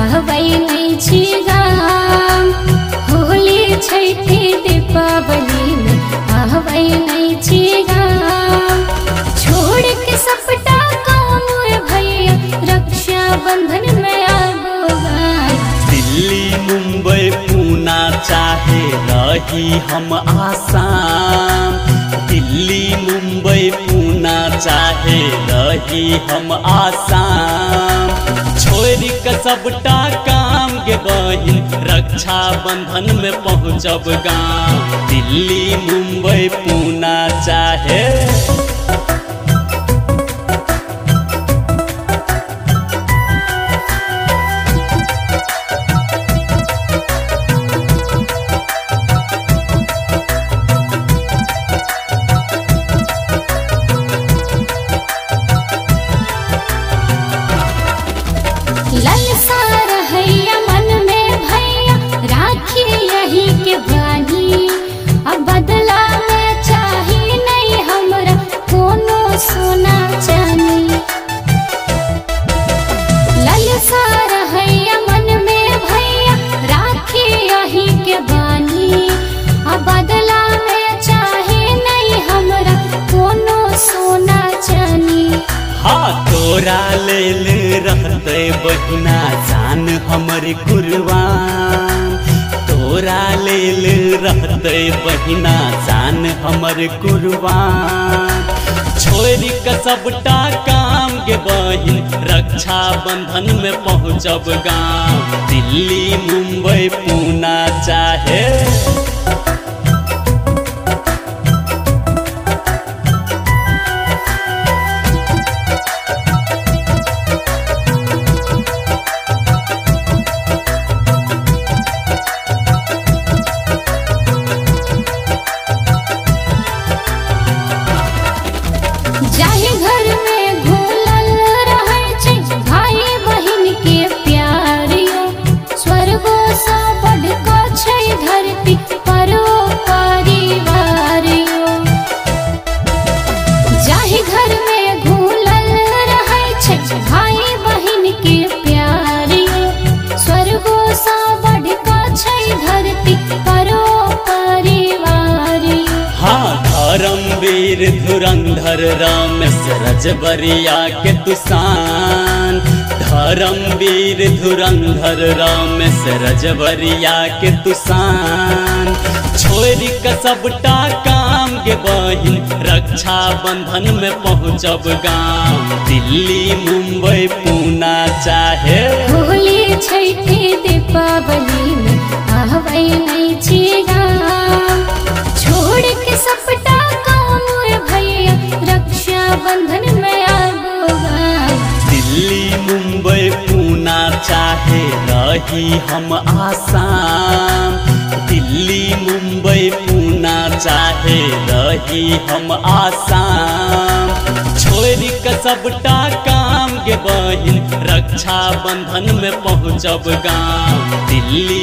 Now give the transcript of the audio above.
आबै नहीं छी गाम। होली छठी दीपावली में आबै नहीं छी गाम। छोड़ के सबटा काम भैया रक्षा बंधन में आबो गाम। दिल्ली मुंबई पूना चाहे रही हम आसाम। दिल्ली मुंबई पूना चाहे रही हम आसाम। छोड़ के सबटा काम गे बहिन रक्षा बंधन में पहुँचब गाँव। दिल्ली मुंबई पूना चाहे ललसा रहैया मन में भैया राखी यही के बानी। अब बदला में चाही नहीं हमरा कोनो सोना चानी। ललसा रहैया मन में भैया राखी यही के बानी। अब बदला में चाही नहीं हमरा कोनो सोना चानी। हाँ तोरा लेल रहते बहिना जान हमर कुर्बान। तोरा लेल रहते बहिना जान हमर कुर्बान। छोड़ के सबटा काम गे बहिन रक्षा बंधन में पहुँचब गाँव। दिल्ली मुंबई पूना चाहे जाहि घर में घुलल रहै छै भाई बहिन के प्यारियो। स्वर्गो सँ बढ़ कऽ छै धरती परो परिवारियो। जाहि घर में घुलल रहै छै भाई बहिन के प्यारियो। स्वर्गो सँ बढ़ कऽ छै धरती परो परिवारियो। हाँ धर्मवीर धुरंधर रामेश रजबरिया के तुसान। धर्मवीर धुरंधर रामेश रजबरिया के तुसान। छोड़ के सबटा काम गे बहिन रक्षा बंधन में पहुँचब गाँव। दिल्ली मुंबई पूना चाहे होली छठी दीपावली में आबै नहीं छी गाम। छोड़ के सबटा काम भैया रक्षा बंधन में आबो गाम। दिल्ली मुंबई पूना चाहे रही हम आसाम। दिल्ली मुंबई पूना चाहे रही हम आसाम। छोड़ के सबटा काम गे बहिन रक्षा बंधन में पहुँचब गाँव। दिल्ली